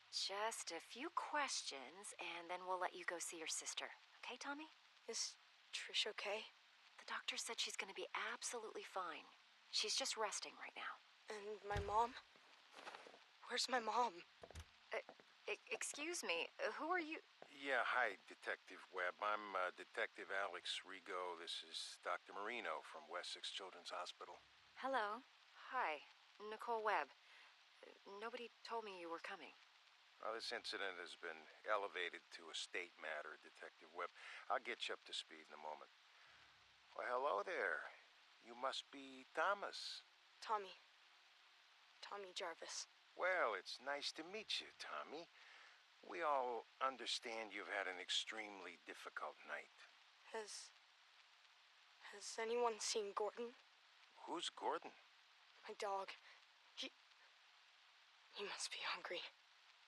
Just a few questions, and then we'll let you go see your sister. Okay, Tommy? Is Trish okay? The doctor said she's going to be absolutely fine. She's just resting right now. And my mom? Where's my mom? Excuse me, who are you? Yeah, hi, Detective Webb. I'm Detective Alex Rigo. This is Dr. Marino from Wessex Children's Hospital. Hello. Hi, Nicole Webb. Nobody told me you were coming. Well, this incident has been elevated to a state matter, Detective Webb. I'll get you up to speed in a moment. Well, hello there. You must be Thomas. Tommy Jarvis. Well, it's nice to meet you, Tommy. We all understand you've had an extremely difficult night. Has anyone seen Gordon? Who's Gordon? My dog. He must be hungry.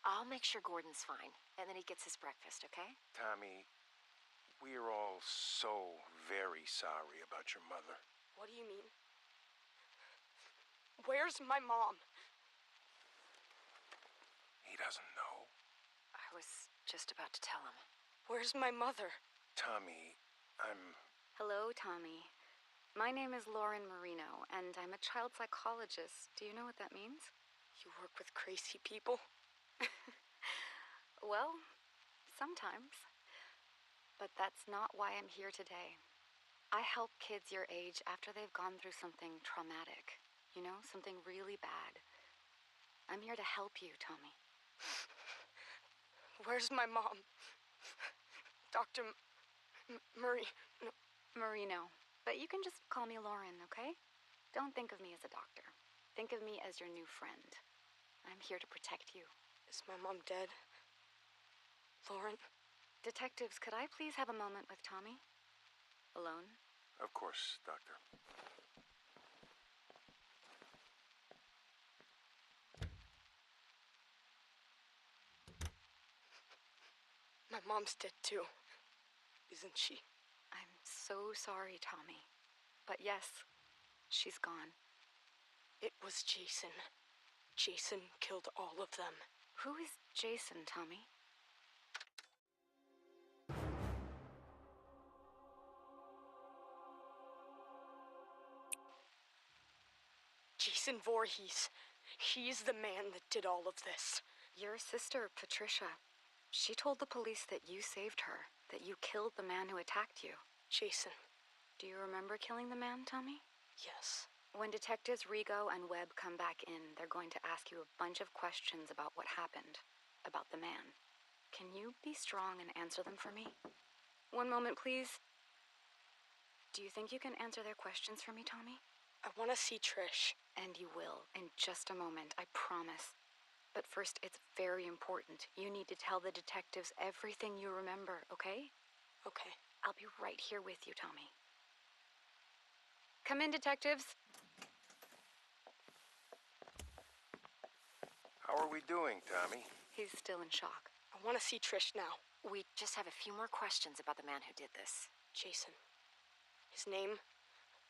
I'll make sure Gordon's fine, and then he gets his breakfast, okay? Tommy, we're all so very sorry about your mother. What do you mean? Where's my mom? He doesn't know. I was just about to tell him. Where's my mother? Tommy, I'm... Hello, Tommy. My name is Lauren Marino, and I'm a child psychologist. Do you know what that means? You work with crazy people? Well, sometimes. But that's not why I'm here today. I help kids your age after they've gone through something traumatic. You know, something really bad. I'm here to help you, Tommy. Where's my mom? Dr. Marino. But you can just call me Lauren, okay? Don't think of me as a doctor. Think of me as your new friend. I'm here to protect you. Is my mom dead? Lauren? Detectives, could I please have a moment with Tommy? Alone? Of course, Doctor. My mom's dead too, isn't she? I'm so sorry, Tommy. But yes, she's gone. It was Jason. Jason killed all of them. Who is Jason, Tommy? Jason Voorhees. He's the man that did all of this. Your sister, Patricia. She told the police that you saved her, that you killed the man who attacked you. Jason. Do you remember killing the man, Tommy? Yes. When Detectives Rigo and Webb come back in, they're going to ask you a bunch of questions about what happened, about the man. Can you be strong and answer them for me? One moment, please. Do you think you can answer their questions for me, Tommy? I want to see Trish. And you will, in just a moment, I promise. But first, it's very important. You need to tell the detectives everything you remember, okay? Okay. I'll be right here with you, Tommy. Come in, detectives. How are we doing, Tommy? He's still in shock. I want to see Trish now. We just have a few more questions about the man who did this. Jason. His name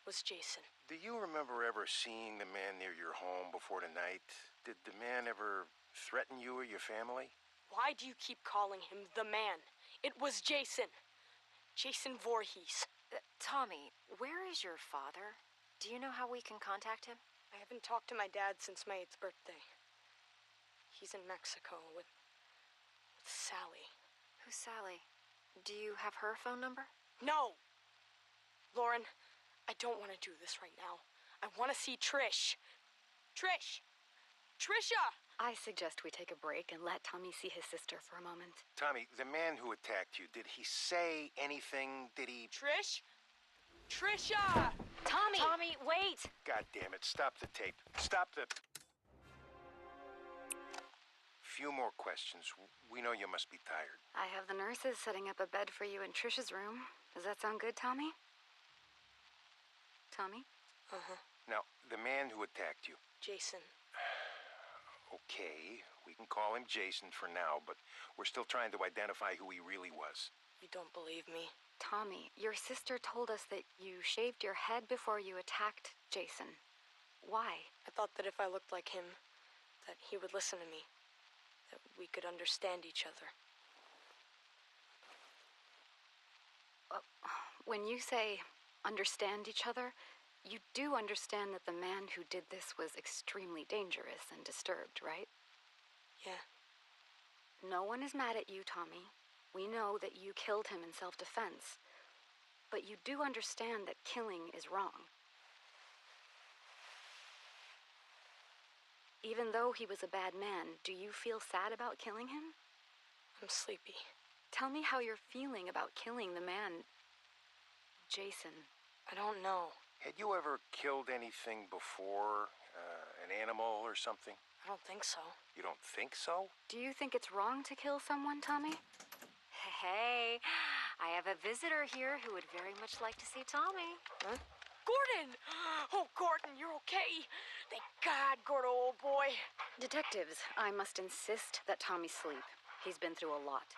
was Jason. Do you remember ever seeing the man near your home before the night? Did the man ever threaten you or your family? Why do you keep calling him the man? It was Jason. Jason Voorhees. Tommy, where is your father? Do you know how we can contact him? I haven't talked to my dad since my 8th birthday. He's in Mexico with Sally. Who's Sally? Do you have her phone number? No! Lauren, I don't want to do this right now. I want to see Trish. Trish! Trisha! I suggest we take a break and let Tommy see his sister for a moment. Tommy, the man who attacked you, did he say anything? Did he... Trish? Trisha! Tommy! Tommy, wait! God damn it, stop the tape. Stop the... Few more questions. We know you must be tired. I have the nurses setting up a bed for you in Trisha's room. Does that sound good, Tommy? Tommy? Uh-huh. Now, the man who attacked you. Jason. Okay, we can call him Jason for now, but we're still trying to identify who he really was. You don't believe me? Tommy, your sister told us that you shaved your head before you attacked Jason. Why? I thought that if I looked like him, that he would listen to me. that we could understand each other. When you say understand each other, you do understand that the man who did this was extremely dangerous and disturbed, right? Yeah. No one is mad at you, Tommy. We know that you killed him in self-defense. But you do understand that killing is wrong. Even though he was a bad man, do you feel sad about killing him? I'm sleepy. Tell me how you're feeling about killing the man, Jason. I don't know. Had you ever killed anything before? An animal or something? I don't think so. You don't think so? Do you think it's wrong to kill someone, Tommy? Hey, I have a visitor here who would very much like to see Tommy. Huh? Gordon! Oh, Gordon, you're okay. Thank God, Gordo, old boy. Detectives, I must insist that Tommy sleep. He's been through a lot.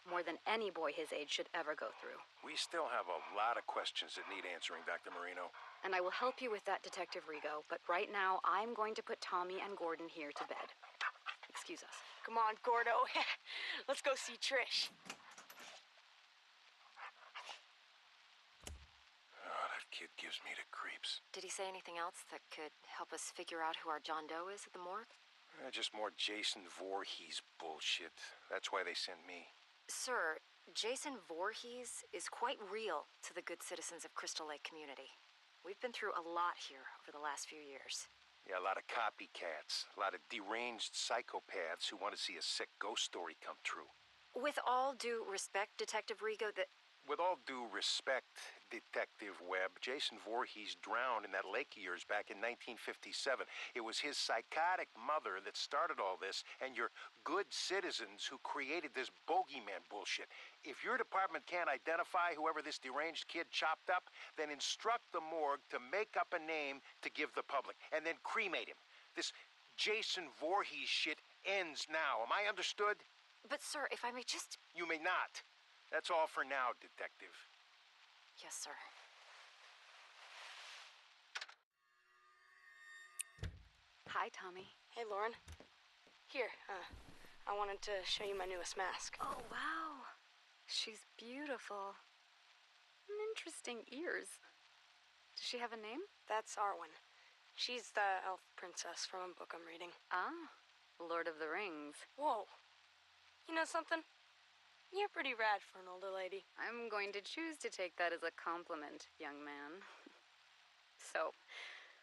More than any boy his age should ever go through. We still have a lot of questions that need answering, Dr. Marino. And I will help you with that, Detective Rigo, but right now I'm going to put Tommy and Gordon here to bed. Excuse us. Come on, Gordo. Let's go see Trish. Oh, that kid gives me the creeps. Did he say anything else that could help us figure out who our John Doe is at the morgue? Just more Jason Voorhees bullshit. That's why they sent me. Sir, Jason Voorhees is quite real to the good citizens of Crystal Lake community. We've been through a lot here over the last few years. Yeah, a lot of copycats. A lot of deranged psychopaths who want to see a sick ghost story come true. With all due respect, Detective Rigo, With all due respect, Detective Webb, Jason Voorhees drowned in that lake of yours back in 1957. It was his psychotic mother that started all this, and your good citizens who created this bogeyman bullshit. If your department can't identify whoever this deranged kid chopped up, then instruct the morgue to make up a name to give the public, and then cremate him. This Jason Voorhees shit ends now. Am I understood? But sir, if I may just... You may not. That's all for now, Detective. Yes, sir. Hi, Tommy. Hey, Lauren. Here, I wanted to show you my newest mask. Oh, wow. She's beautiful. Interesting ears. Does she have a name? That's Arwen. She's the elf princess from a book I'm reading. Ah, Lord of the Rings. Whoa. You know something? You're pretty rad for an older lady. I'm going to choose to take that as a compliment, young man. So,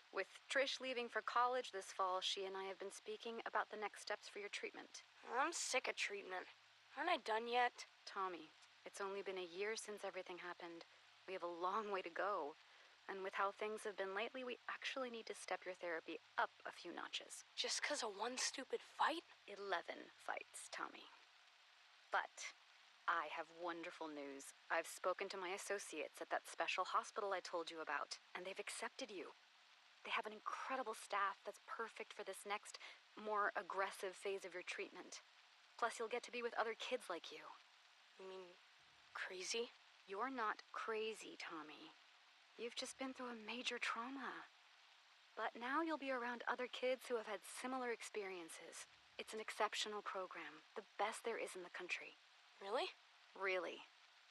with Trish leaving for college this fall, she and I have been speaking about the next steps for your treatment. I'm sick of treatment. Aren't I done yet? Tommy, it's only been a year since everything happened. We have a long way to go. And with how things have been lately, we actually need to step your therapy up a few notches. Just 'cause of one stupid fight? 11 fights, Tommy. But I have wonderful news. I've spoken to my associates at that special hospital I told you about, and they've accepted you. They have an incredible staff that's perfect for this next, more aggressive phase of your treatment. Plus, you'll get to be with other kids like you. You mean crazy? You're not crazy, Tommy. You've just been through a major trauma. But now you'll be around other kids who have had similar experiences. It's an exceptional program, the best there is in the country. Really? Really.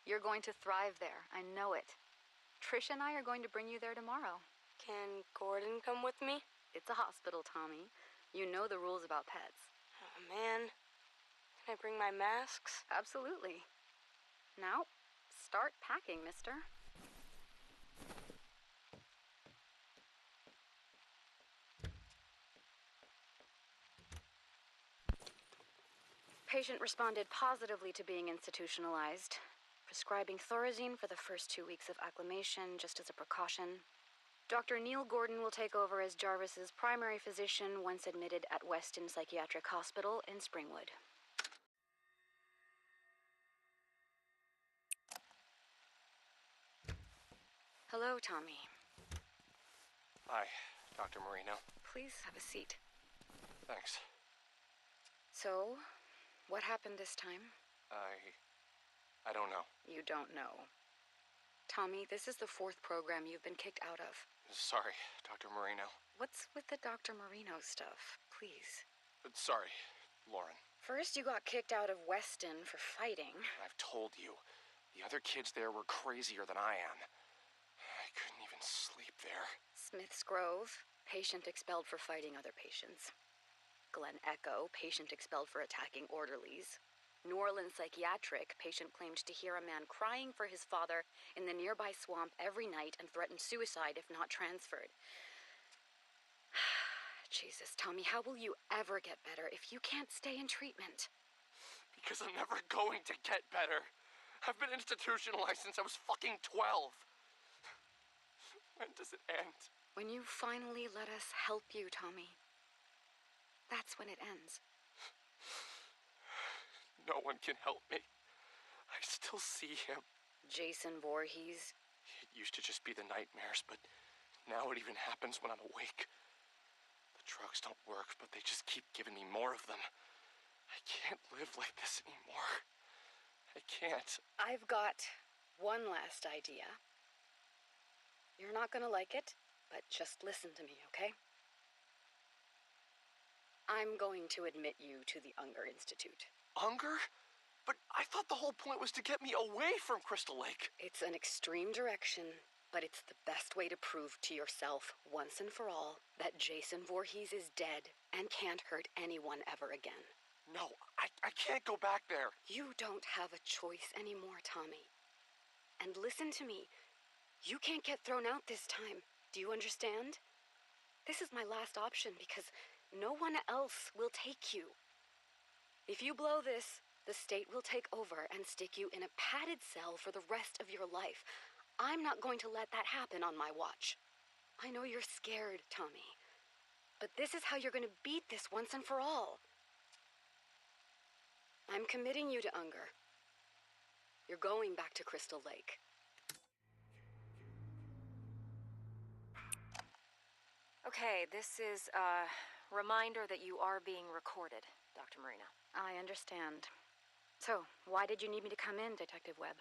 You're going to thrive there. I know it. Trish and I are going to bring you there tomorrow. Can Gordon come with me? It's a hospital, Tommy. You know the rules about pets. Oh, man. Can I bring my masks? Absolutely. Now, start packing, mister. Patient responded positively to being institutionalized, prescribing Thorazine for the first 2 weeks of acclimation just as a precaution. Dr. Neil Gordon will take over as Jarvis's primary physician once admitted at Weston Psychiatric Hospital in Springwood. Hello, Tommy. Hi, Dr. Marino. Please have a seat. Thanks. So, what happened this time? I don't know. You don't know. Tommy, this is the 4th program you've been kicked out of. Sorry, Dr. Marino. What's with the Dr. Marino stuff? Please. Sorry, Lauren. First, you got kicked out of Weston for fighting. I've told you, the other kids there were crazier than I am. I couldn't even sleep there. Smith's Grove, patient expelled for fighting other patients. Glen Echo, patient expelled for attacking orderlies. New Orleans Psychiatric, patient claimed to hear a man crying for his father in the nearby swamp every night and threatened suicide if not transferred. Jesus, Tommy, how will you ever get better if you can't stay in treatment? Because I'm never going to get better. I've been institutionalized since I was fucking 12. When does it end? When you finally let us help you, Tommy. That's when it ends. No one can help me. I still see him. Jason Voorhees. It used to just be the nightmares, but now it even happens when I'm awake. The drugs don't work, but they just keep giving me more of them. I can't live like this anymore. I can't. I've got one last idea. You're not gonna like it, but just listen to me, okay? I'm going to admit you to the Unger Institute. Unger? But I thought the whole point was to get me away from Crystal Lake. It's an extreme direction, but it's the best way to prove to yourself, once and for all, that Jason Voorhees is dead and can't hurt anyone ever again. No, I can't go back there. You don't have a choice anymore, Tommy. And listen to me. You can't get thrown out this time. Do you understand? This is my last option because no one else will take you. If you blow this, the state will take over and stick you in a padded cell for the rest of your life. I'm not going to let that happen on my watch. I know you're scared, Tommy. But this is how you're going to beat this once and for all. I'm committing you to Unger. You're going back to Crystal Lake. Okay, this is a reminder that you are being recorded, Dr. Marino. I understand. So, why did you need me to come in, Detective Webb?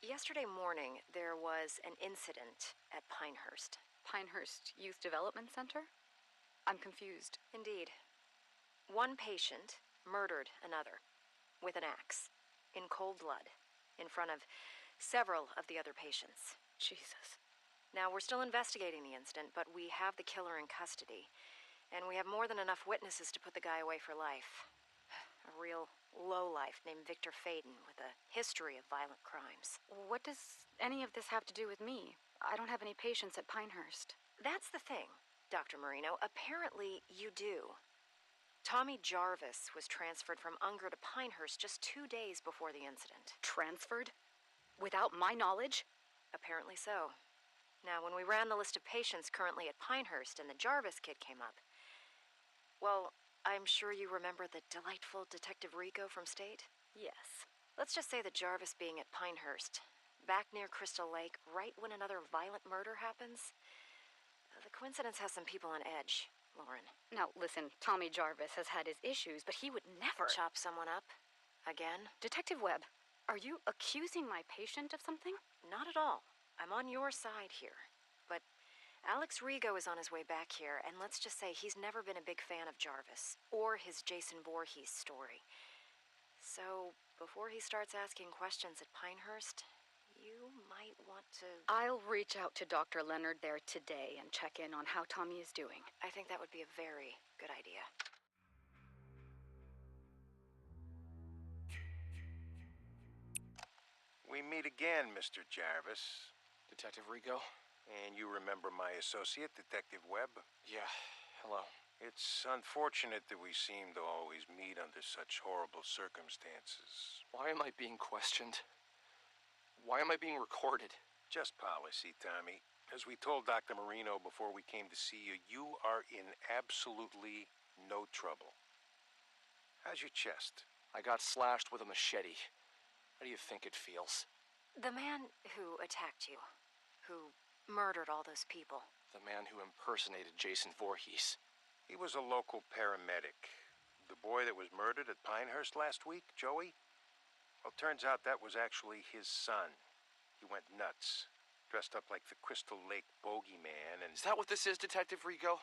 Yesterday morning, there was an incident at Pinehurst. Pinehurst Youth Development Center? I'm confused. Indeed. One patient murdered another with an axe, in cold blood, in front of several of the other patients. Jesus. Now, we're still investigating the incident, but we have the killer in custody, and we have more than enough witnesses to put the guy away for life. A real lowlife named Victor Faden with a history of violent crimes. What does any of this have to do with me? I don't have any patients at Pinehurst. That's the thing, Dr. Marino. Apparently, you do. Tommy Jarvis was transferred from Unger to Pinehurst just 2 days before the incident. Transferred? Without my knowledge? Apparently so. Now, when we ran the list of patients currently at Pinehurst and the Jarvis kid came up, well, I'm sure you remember the delightful Detective Rico from State? Yes. Let's just say that Jarvis being at Pinehurst, back near Crystal Lake, right when another violent murder happens, the coincidence has some people on edge, Lauren. Now, listen, Tommy Jarvis has had his issues, but he would never... Chop someone up? Again? Detective Webb, are you accusing my patient of something? Not at all. I'm on your side here. But Alex Rigo is on his way back here, and let's just say he's never been a big fan of Jarvis, or his Jason Voorhees story. So, before he starts asking questions at Pinehurst, you might want to... I'll reach out to Dr. Leonard there today and check in on how Tommy is doing. I think that would be a very good idea. We meet again, Mr. Jarvis. Detective Rigo? And you remember my associate, Detective Webb? Yeah, hello. It's unfortunate that we seem to always meet under such horrible circumstances. Why am I being questioned? Why am I being recorded? Just policy, Tommy. As we told Dr. Marino before we came to see you, you are in absolutely no trouble. How's your chest? I got slashed with a machete. How do you think it feels? The man who attacked you, who murdered all those people. The man who impersonated Jason Voorhees. He was a local paramedic. The boy that was murdered at Pinehurst last week, Joey? Well, turns out that was actually his son. He went nuts, dressed up like the Crystal Lake bogeyman and... Is that what this is, Detective Rigo?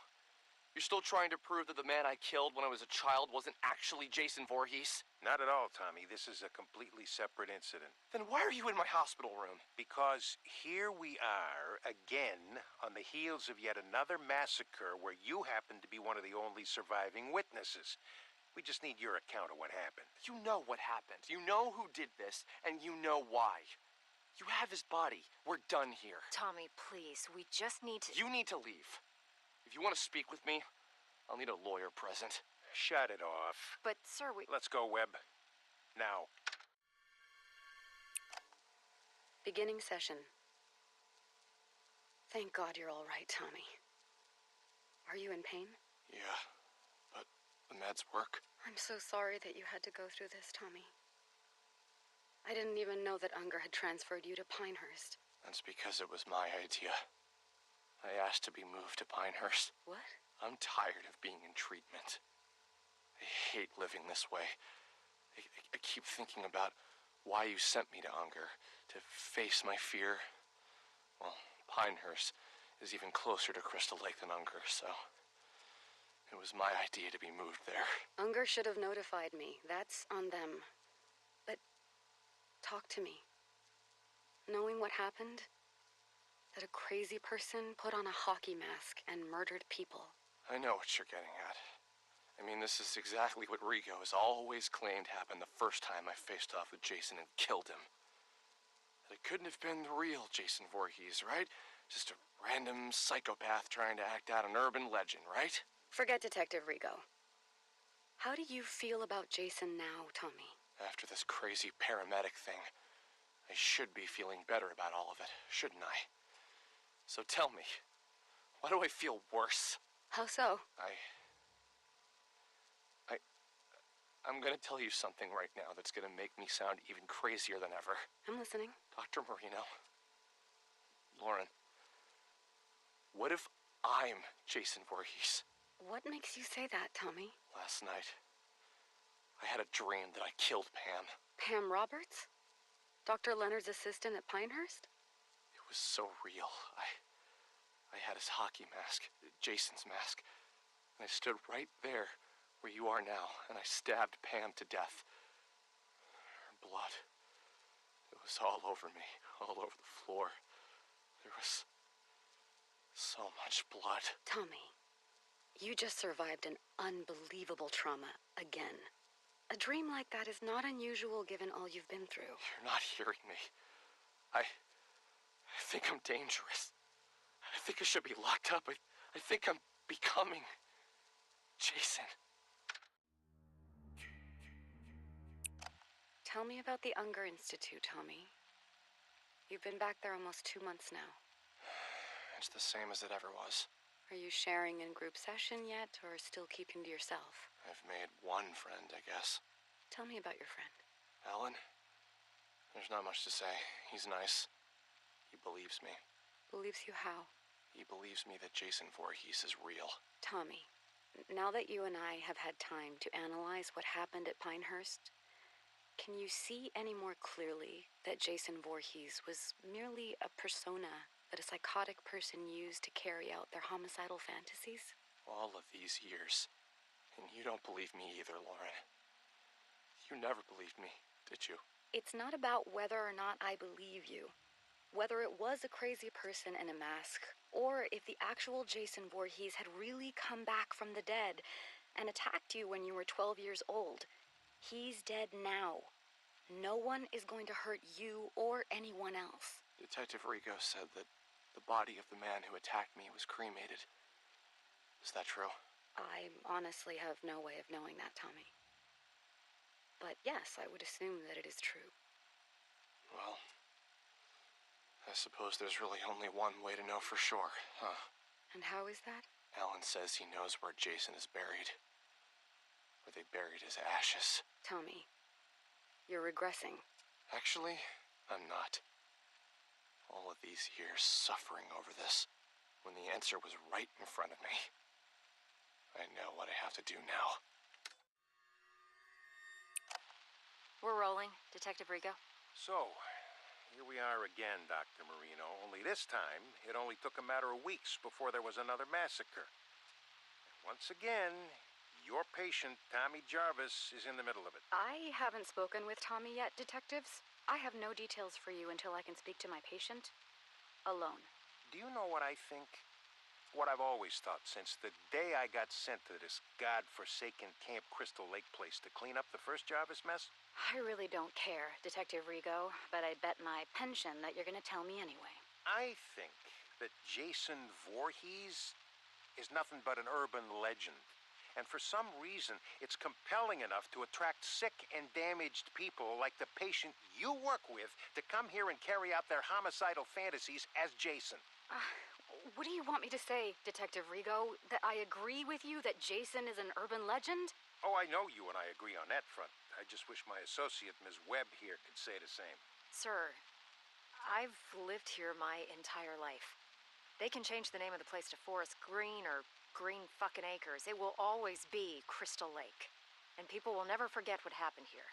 You're still trying to prove that the man I killed when I was a child wasn't actually Jason Voorhees? Not at all, Tommy. This is a completely separate incident. Then why are you in my hospital room? Because here we are, again, on the heels of yet another massacre where you happen to be one of the only surviving witnesses. We just need your account of what happened. You know what happened. You know who did this, and you know why. You have his body. We're done here. Tommy, please, we just need to... You need to leave. If you want to speak with me, I'll need a lawyer present. Shut it off. But, sir, we... Let's go, Webb. Now. Beginning session. Thank God you're all right, Tommy. Are you in pain? Yeah, but the meds work. I'm so sorry that you had to go through this, Tommy. I didn't even know that Unger had transferred you to Pinehurst. That's because it was my idea. I asked to be moved to Pinehurst. What? I'm tired of being in treatment. I hate living this way. I keep thinking about why you sent me to Unger, to face my fear. Well, Pinehurst is even closer to Crystal Lake than Unger, so it was my idea to be moved there. Unger should have notified me. That's on them. But talk to me. Knowing what happened, that a crazy person put on a hockey mask and murdered people. I know what you're getting at. I mean, this is exactly what Rigo has always claimed happened the first time I faced off with Jason and killed him. That it couldn't have been the real Jason Voorhees, right? Just a random psychopath trying to act out an urban legend, right? Forget Detective Rigo. How do you feel about Jason now, Tommy? After this crazy paramedic thing, I should be feeling better about all of it, shouldn't I? So tell me, why do I feel worse? How so? I'm gonna tell you something right now that's gonna make me sound even crazier than ever. I'm listening. Dr. Marino, Lauren, what if I'm Jason Voorhees? What makes you say that, Tommy? Last night, I had a dream that I killed Pam. Pam Roberts? Dr. Leonard's assistant at Pinehurst? It was so real. I had his hockey mask, Jason's mask, and I stood right there where you are now, and I stabbed Pam to death. Her blood, it was all over me, all over the floor. There was so much blood. Tommy, you just survived an unbelievable trauma again. A dream like that is not unusual given all you've been through. You're not hearing me. I think I'm dangerous. I think I should be locked up. I think I'm becoming Jason. Tell me about the Unger Institute, Tommy. You've been back there almost 2 months now. It's the same as it ever was. Are you sharing in group session yet, or still keeping to yourself? I've made one friend, I guess. Tell me about your friend. Alan? There's not much to say. He's nice. He believes me. Believes you how? He believes me that Jason Voorhees is real. Tommy, now that you and I have had time to analyze what happened at Pinehurst, can you see any more clearly that Jason Voorhees was merely a persona that a psychotic person used to carry out their homicidal fantasies? All of these years. And you don't believe me either, Lauren. You never believed me, did you? It's not about whether or not I believe you. Whether it was a crazy person in a mask, or if the actual Jason Voorhees had really come back from the dead and attacked you when you were 12 years old. He's dead now. No one is going to hurt you or anyone else. Detective Rigo said that the body of the man who attacked me was cremated. Is that true? I honestly have no way of knowing that, Tommy. But yes, I would assume that it is true. Well, I suppose there's really only one way to know for sure, huh? And how is that? Alan says he knows where Jason is buried. Where they buried his ashes. Tommy, you're regressing. Actually, I'm not. All of these years suffering over this, when the answer was right in front of me. I know what I have to do now. We're rolling, Detective Rigo. So, here we are again, Dr. Marino. Only this time, it only took a matter of weeks before there was another massacre. Once again, your patient, Tommy Jarvis, is in the middle of it. I haven't spoken with Tommy yet, detectives. I have no details for you until I can speak to my patient alone. Do you know what I think? What I've always thought since the day I got sent to this godforsaken Camp Crystal Lake place to clean up the first Jarvis mess? I really don't care, Detective Rigo, but I bet my pension that you're gonna tell me anyway. I think that Jason Voorhees is nothing but an urban legend. And for some reason, it's compelling enough to attract sick and damaged people like the patient you work with to come here and carry out their homicidal fantasies as Jason. What do you want me to say, Detective Rigo? That I agree with you that Jason is an urban legend? Oh, I know you and I agree on that front. I just wish my associate, Ms. Webb, here could say the same. Sir, I've lived here my entire life. They can change the name of the place to Forest Green or Green fucking Acres. It will always be Crystal Lake. And people will never forget what happened here.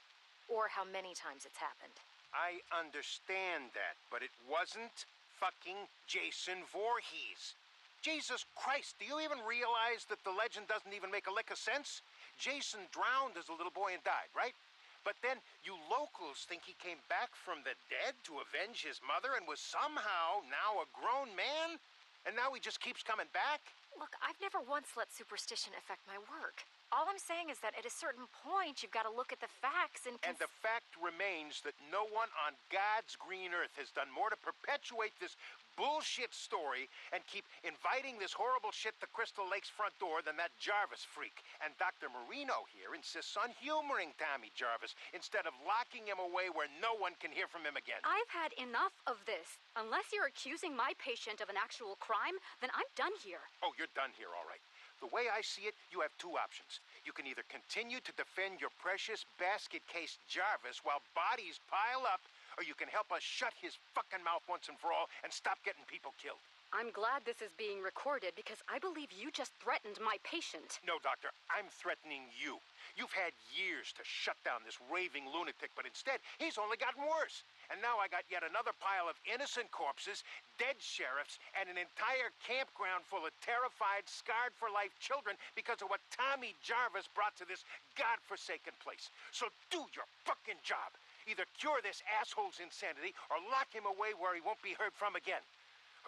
Or how many times it's happened. I understand that, but it wasn't fucking Jason Voorhees. Jesus Christ, do you even realize that the legend doesn't even make a lick of sense? Jason drowned as a little boy and died, right? But then you locals think he came back from the dead to avenge his mother and was somehow now a grown man? And now he just keeps coming back? Look, I've never once let superstition affect my work. All I'm saying is that at a certain point, you've got to look at the facts and... And the fact remains that no one on God's green earth has done more to perpetuate this bullshit story and keep inviting this horrible shit to Crystal Lake's front door than that Jarvis freak. And Dr. Marino here insists on humoring Tommy Jarvis instead of locking him away where no one can hear from him again. I've had enough of this. Unless you're accusing my patient of an actual crime, then I'm done here. Oh, you're done here, all right. The way I see it, you have two options. You can either continue to defend your precious basket case Jarvis while bodies pile up, or you can help us shut his fucking mouth once and for all and stop getting people killed. I'm glad this is being recorded because I believe you just threatened my patient. No, Doctor, I'm threatening you. You've had years to shut down this raving lunatic, but instead, he's only gotten worse. And now I got yet another pile of innocent corpses, dead sheriffs, and an entire campground full of terrified, scarred-for-life children because of what Tommy Jarvis brought to this godforsaken place. So do your fucking job. Either cure this asshole's insanity or lock him away where he won't be heard from again.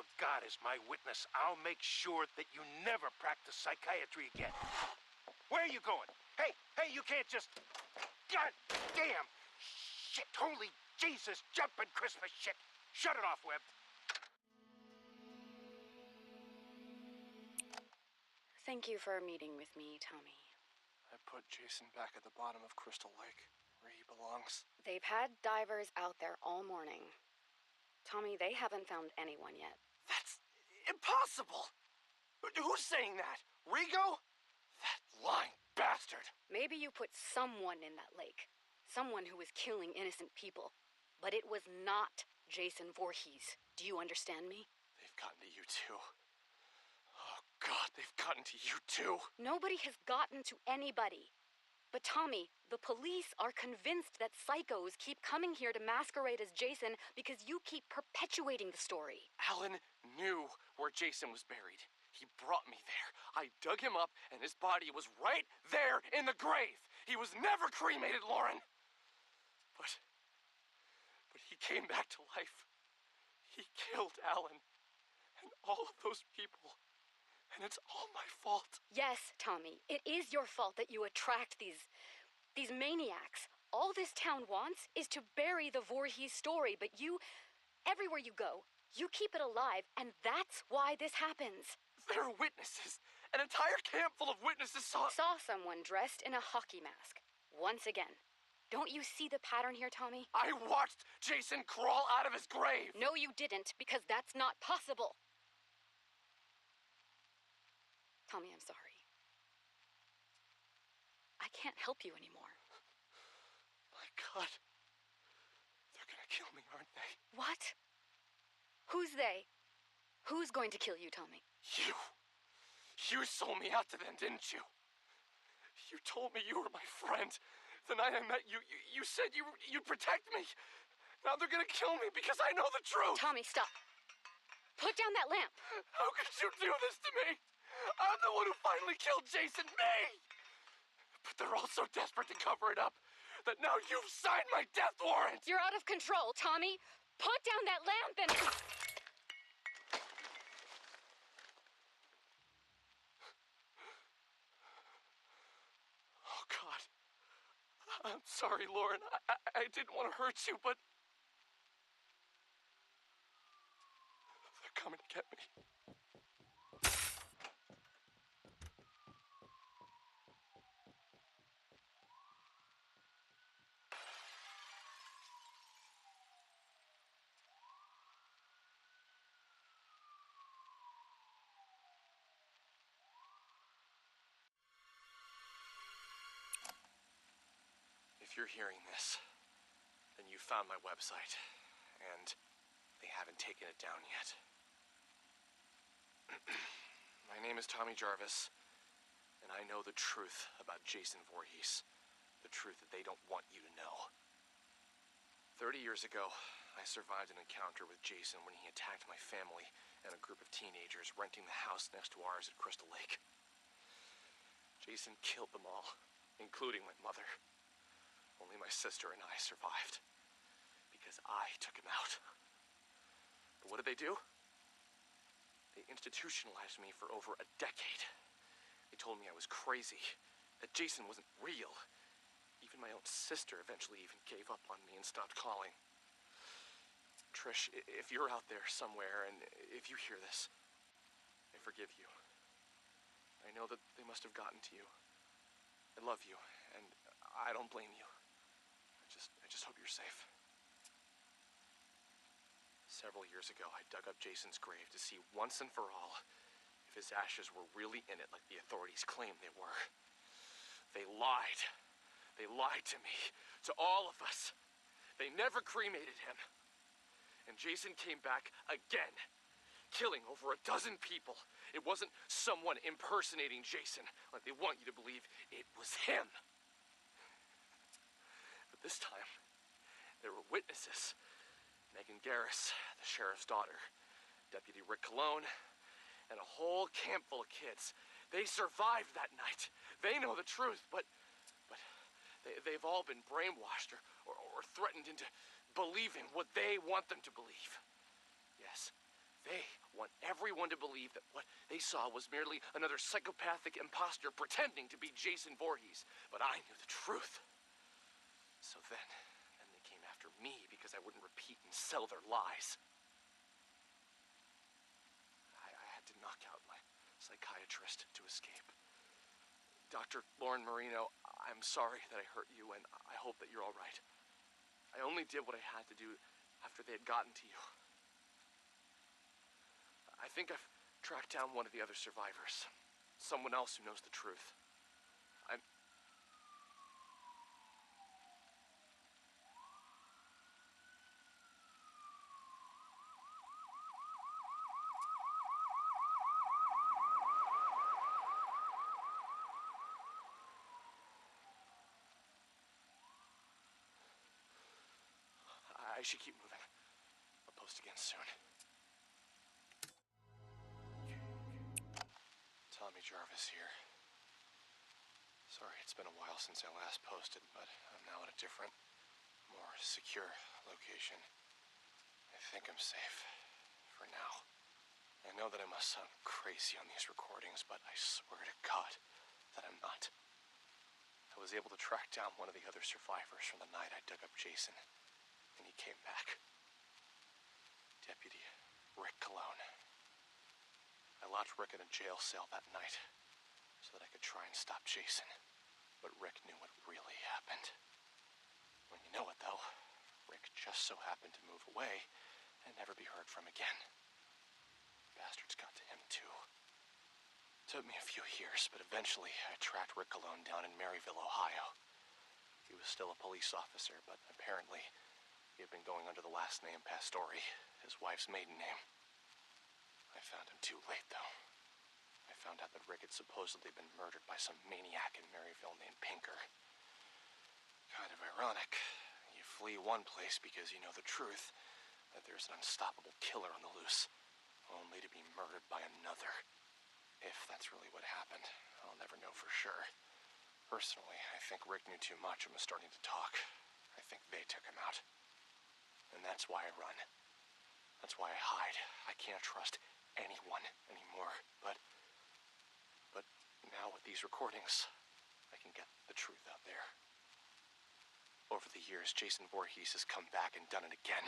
Or God is my witness, I'll make sure that you never practice psychiatry again. Where are you going? Hey, you can't just... God damn! Shit, holy Jesus, jumping Christmas shit! Shut it off, Webb. Thank you for meeting with me, Tommy. I put Jason back at the bottom of Crystal Lake, where he belongs. They've had divers out there all morning. Tommy, they haven't found anyone yet. That's impossible! Who's saying that? Rigo? That lying bastard! Maybe you put someone in that lake. Someone who was killing innocent people. But it was not Jason Voorhees. Do you understand me? They've gotten to you too. Oh God, they've gotten to you too. Nobody has gotten to anybody. But Tommy, the police are convinced that psychos keep coming here to masquerade as Jason because you keep perpetuating the story. Alan knew where Jason was buried. He brought me there. I dug him up, and his body was right there in the grave. He was never cremated, Lauren. But he came back to life. He killed Alan and all of those people. And it's all my fault. Yes, Tommy, it is your fault that you attract these maniacs. All this town wants is to bury the Voorhees story, but you, everywhere you go, you keep it alive, and that's why this happens. There are witnesses. An entire camp full of witnesses saw someone dressed in a hockey mask. Once again. Don't you see the pattern here, Tommy? I watched Jason crawl out of his grave. No, you didn't, because that's not possible. Tommy, I'm sorry. I can't help you anymore. My God. They're gonna kill me, aren't they? What? Who's they? Who's going to kill you, Tommy? You. You sold me out to them, didn't you? You told me you were my friend. The night I met you, you said you'd protect me. Now they're gonna kill me because I know the truth. Tommy, stop. Put down that lamp. How could you do this to me? I'm the one who finally killed Jason, me! But they're all so desperate to cover it up that now you've signed my death warrant! You're out of control, Tommy. Put down that lamp and... Oh, God. I'm sorry, Lauren. I didn't want to hurt you, but... they're coming to get me. If you're hearing this, then you found my website, and they haven't taken it down yet. My name is Tommy Jarvis, and I know the truth about Jason Voorhees. The truth that they don't want you to know. 30 years ago, I survived an encounter with Jason when he attacked my family and a group of teenagers renting the house next to ours at Crystal Lake. Jason killed them all, including my mother. Only my sister and I survived, because I took him out. But what did they do? They institutionalized me for over a decade. They told me I was crazy, that Jason wasn't real. Even my own sister eventually even gave up on me and stopped calling. Trish, if you're out there somewhere, and if you hear this, I forgive you. I know that they must have gotten to you. I love you, and I don't blame you. I just hope you're safe. Several years ago, I dug up Jason's grave to see once and for all if his ashes were really in it like the authorities claimed they were. They lied. They lied to me, to all of us. They never cremated him. And Jason came back again, killing over 12 people. It wasn't someone impersonating Jason like they want you to believe. It was him. But this time, there were witnesses. Megan Garris, the sheriff's daughter, Deputy Rick Cologne, and a whole camp full of kids. They survived that night. They know the truth, but they've all been brainwashed or threatened into believing what they want them to believe. Yes, they want everyone to believe that what they saw was merely another psychopathic imposter pretending to be Jason Voorhees. But I knew the truth. So then they came after me because I wouldn't repeat and sell their lies. I had to knock out my psychiatrist to escape. Dr. Lauren Marino, I'm sorry that I hurt you, and I hope that you're all right. I only did what I had to do after they had gotten to you. I think I've tracked down one of the other survivors. Someone else who knows the truth. I should keep moving. I'll post again soon. Tommy Jarvis here. Sorry, it's been a while since I last posted, but I'm now at a different, more secure location. I think I'm safe. For now. I know that I must sound crazy on these recordings, but I swear to God that I'm not. I was able to track down one of the other survivors from the night I dug up Jason, and he came back. Deputy Rick Cologne. I locked Rick in a jail cell that night so that I could try and stop Jason, but Rick knew what really happened. When you know it, though, Rick just so happened to move away and never be heard from again. Bastards got to him, too. Took me a few years, but eventually I tracked Rick Cologne down in Maryville, Ohio. He was still a police officer, but apparently he had been going under the last name Pastore, his wife's maiden name. I found him too late, though. I found out that Rick had supposedly been murdered by some maniac in Maryville named Pinker. Kind of ironic. You flee one place because you know the truth, that there's an unstoppable killer on the loose, only to be murdered by another. If that's really what happened, I'll never know for sure. Personally, I think Rick knew too much and was starting to talk. I think they took him out. And that's why I run. That's why I hide. I can't trust anyone anymore. But now with these recordings, I can get the truth out there. Over the years, Jason Voorhees has come back and done it again.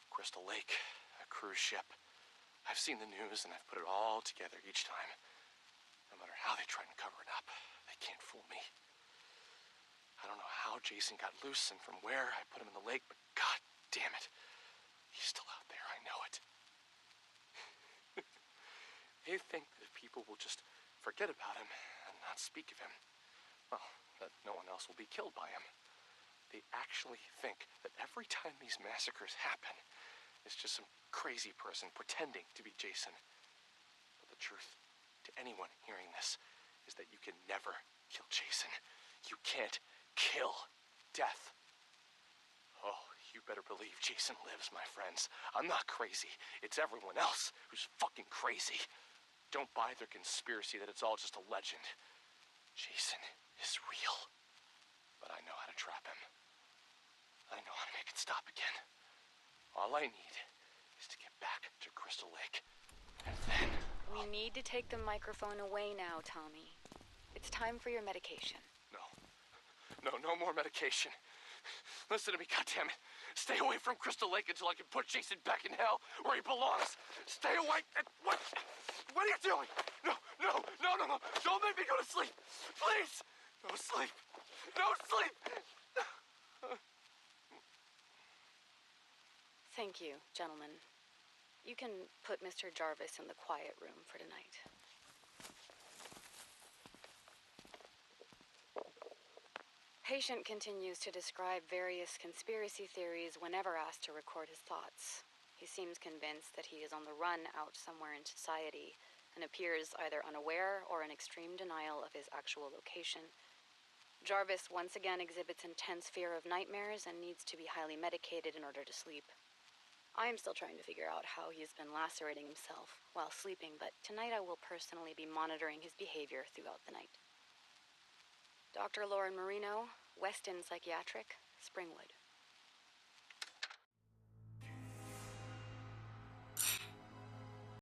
Crystal Lake, a cruise ship. I've seen the news and I've put it all together each time. No matter how they try and cover it up, they can't fool me. I don't know how Jason got loose and from where I put him in the lake, but god damn it. He's still out there, I know it. They think that people will just forget about him and not speak of him. Well, that no one else will be killed by him. They actually think that every time these massacres happen, it's just some crazy person pretending to be Jason. But the truth to anyone hearing this is that you can never kill Jason. You can't kill death. Oh, you better believe Jason lives, my friends. I'm not crazy. It's everyone else who's fucking crazy. Don't buy their conspiracy that it's all just a legend. Jason is real. But I know how to trap him. I know how to make it stop again. All I need is to get back to Crystal Lake. And then... We need to take the microphone away now, Tommy. It's time for your medication. No more medication. Listen to me, goddammit. Stay away from Crystal Lake until I can put Jason back in hell where he belongs. Stay away. What? What are you doing? No. Don't make me go to sleep. Please. No sleep. No sleep. Thank you, gentlemen. You can put Mr. Jarvis in the quiet room for tonight. Patient continues to describe various conspiracy theories whenever asked to record his thoughts. He seems convinced that he is on the run out somewhere in society and appears either unaware or in extreme denial of his actual location. Jarvis once again exhibits intense fear of nightmares and needs to be highly medicated in order to sleep. I am still trying to figure out how he's been lacerating himself while sleeping, but tonight I will personally be monitoring his behavior throughout the night. Dr. Lauren Marino, Weston Psychiatric, Springwood.